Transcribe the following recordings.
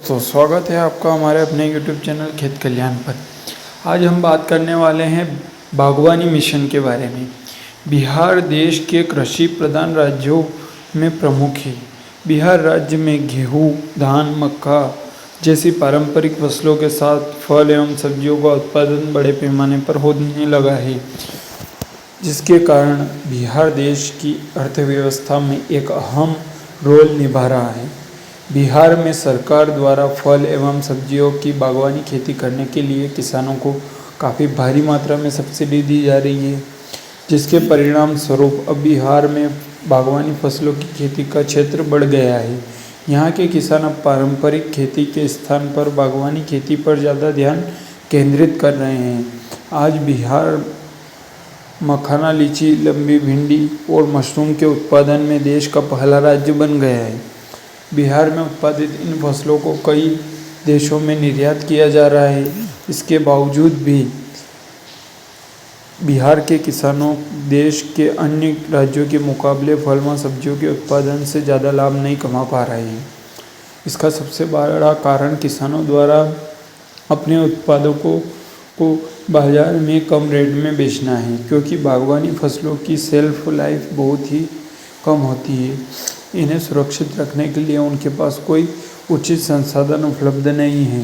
दोस्तों, स्वागत है आपका हमारे अपने YouTube चैनल खेत कल्याण पर। आज हम बात करने वाले हैं बागवानी मिशन के बारे में। बिहार देश के कृषि प्रधान राज्यों में प्रमुख है। बिहार राज्य में गेहूँ, धान, मक्का जैसी पारंपरिक फसलों के साथ फल एवं सब्जियों का उत्पादन बड़े पैमाने पर होने लगा है, जिसके कारण बिहार देश की अर्थव्यवस्था में एक अहम रोल निभा रहा है। बिहार में सरकार द्वारा फल एवं सब्जियों की बागवानी खेती करने के लिए किसानों को काफ़ी भारी मात्रा में सब्सिडी दी जा रही है, जिसके परिणाम स्वरूप अब बिहार में बागवानी फसलों की खेती का क्षेत्र बढ़ गया है। यहाँ के किसान अब पारंपरिक खेती के स्थान पर बागवानी खेती पर ज़्यादा ध्यान केंद्रित कर रहे हैं। आज बिहार मखाना, लीची, लंबी भिंडी और मशरूम के उत्पादन में देश का पहला राज्य बन गया है। बिहार में उत्पादित इन फसलों को कई देशों में निर्यात किया जा रहा है। इसके बावजूद भी बिहार के किसानों देश के अन्य राज्यों के मुकाबले फल व सब्जियों के उत्पादन से ज़्यादा लाभ नहीं कमा पा रहे हैं। इसका सबसे बड़ा कारण किसानों द्वारा अपने उत्पादों को बाजार में कम रेट में बेचना है, क्योंकि बागवानी फसलों की सेल्फ लाइफ बहुत ही कम होती है। इन्हें सुरक्षित रखने के लिए उनके पास कोई उचित संसाधन उपलब्ध नहीं है,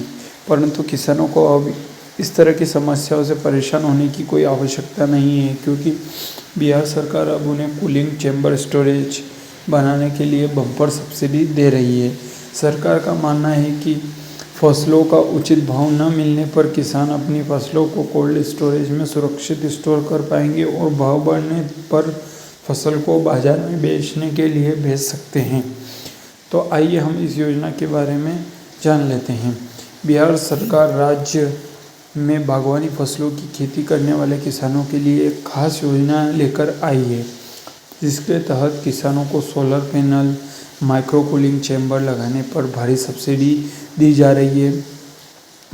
परंतु किसानों को अब इस तरह की समस्याओं से परेशान होने की कोई आवश्यकता नहीं है, क्योंकि बिहार सरकार अब उन्हें कूलिंग चैम्बर स्टोरेज बनाने के लिए बम्पर सब्सिडी दे रही है। सरकार का मानना है कि फसलों का उचित भाव न मिलने पर किसान अपनी फसलों को कोल्ड स्टोरेज में सुरक्षित स्टोर कर पाएंगे और भाव बढ़ने पर फसल को बाजार में बेचने के लिए भेज सकते हैं। तो आइए हम इस योजना के बारे में जान लेते हैं। बिहार सरकार राज्य में बागवानी फसलों की खेती करने वाले किसानों के लिए एक खास योजना लेकर आई है, जिसके तहत किसानों को solar panel, micro cooling chamber लगाने पर भारी सब्सिडी दी जा रही है।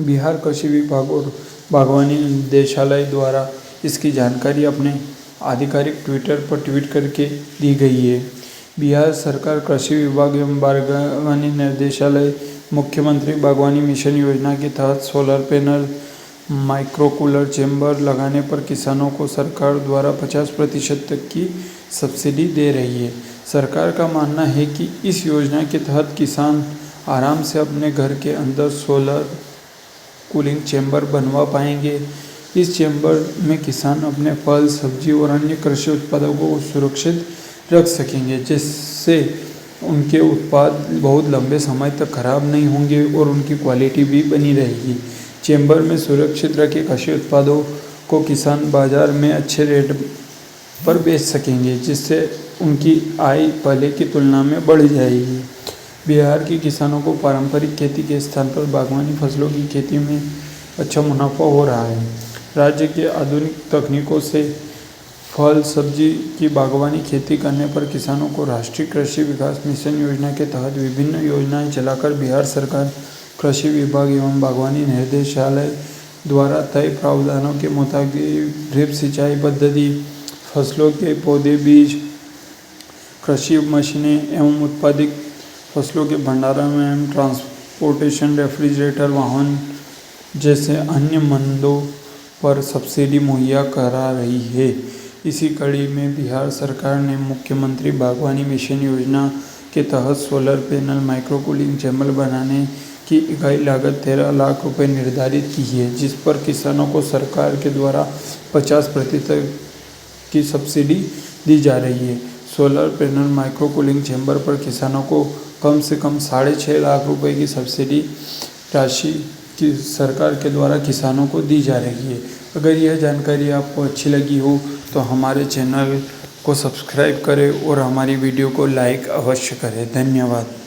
बिहार कृषि विभाग और बागवानी निदेशालय द्वारा इसकी जानकारी अपने आधिकारिक ट्विटर पर ट्वीट करके दी गई है। बिहार सरकार कृषि विभाग एवं बागवानी निर्देशालय मुख्यमंत्री बागवानी मिशन योजना के तहत solar panel, micro cooler chamber लगाने पर किसानों को सरकार द्वारा 50% तक की सब्सिडी दे रही है। सरकार का मानना है कि इस योजना के तहत किसान आराम से अपने घर के अंदर सोलर कूलिंग चैम्बर बनवा पाएंगे। इस चैम्बर में किसान अपने फल, सब्जी और अन्य कृषि उत्पादों को सुरक्षित रख सकेंगे, जिससे उनके उत्पाद बहुत लंबे समय तक खराब नहीं होंगे और उनकी क्वालिटी भी बनी रहेगी। चैम्बर में सुरक्षित रखे कृषि उत्पादों को किसान बाजार में अच्छे रेट पर बेच सकेंगे, जिससे उनकी आय पहले की तुलना में बढ़ जाएगी। बिहार के किसानों को पारंपरिक खेती के स्थान पर बागवानी फसलों की खेती में अच्छा मुनाफा हो रहा है। राज्य के आधुनिक तकनीकों से फल सब्जी की बागवानी खेती करने पर किसानों को राष्ट्रीय कृषि विकास मिशन योजना के तहत विभिन्न योजनाएं चलाकर बिहार सरकार कृषि विभाग एवं बागवानी निर्देशालय द्वारा तय प्रावधानों के मुताबिक ड्रिप सिंचाई पद्धति, फसलों के पौधे, बीज, कृषि मशीनें एवं उत्पादित फसलों के भंडारण एवं ट्रांसपोर्टेशन, रेफ्रिजरेटर वाहन जैसे अन्य मदों पर सब्सिडी मुहैया करा रही है। इसी कड़ी में बिहार सरकार ने मुख्यमंत्री बागवानी मिशन योजना के तहत solar panel, micro cooling chamber बनाने की इकाई लागत 13 लाख रुपए निर्धारित की है, जिस पर किसानों को सरकार के द्वारा 50% की सब्सिडी दी जा रही है। Solar panel, micro cooling chamber पर किसानों को कम से कम 6.5 लाख रुपए की सब्सिडी राशि की सरकार के द्वारा किसानों को दी जा रही है। अगर यह जानकारी आपको अच्छी लगी हो तो हमारे चैनल को सब्सक्राइब करें और हमारी वीडियो को लाइक अवश्य करें। धन्यवाद।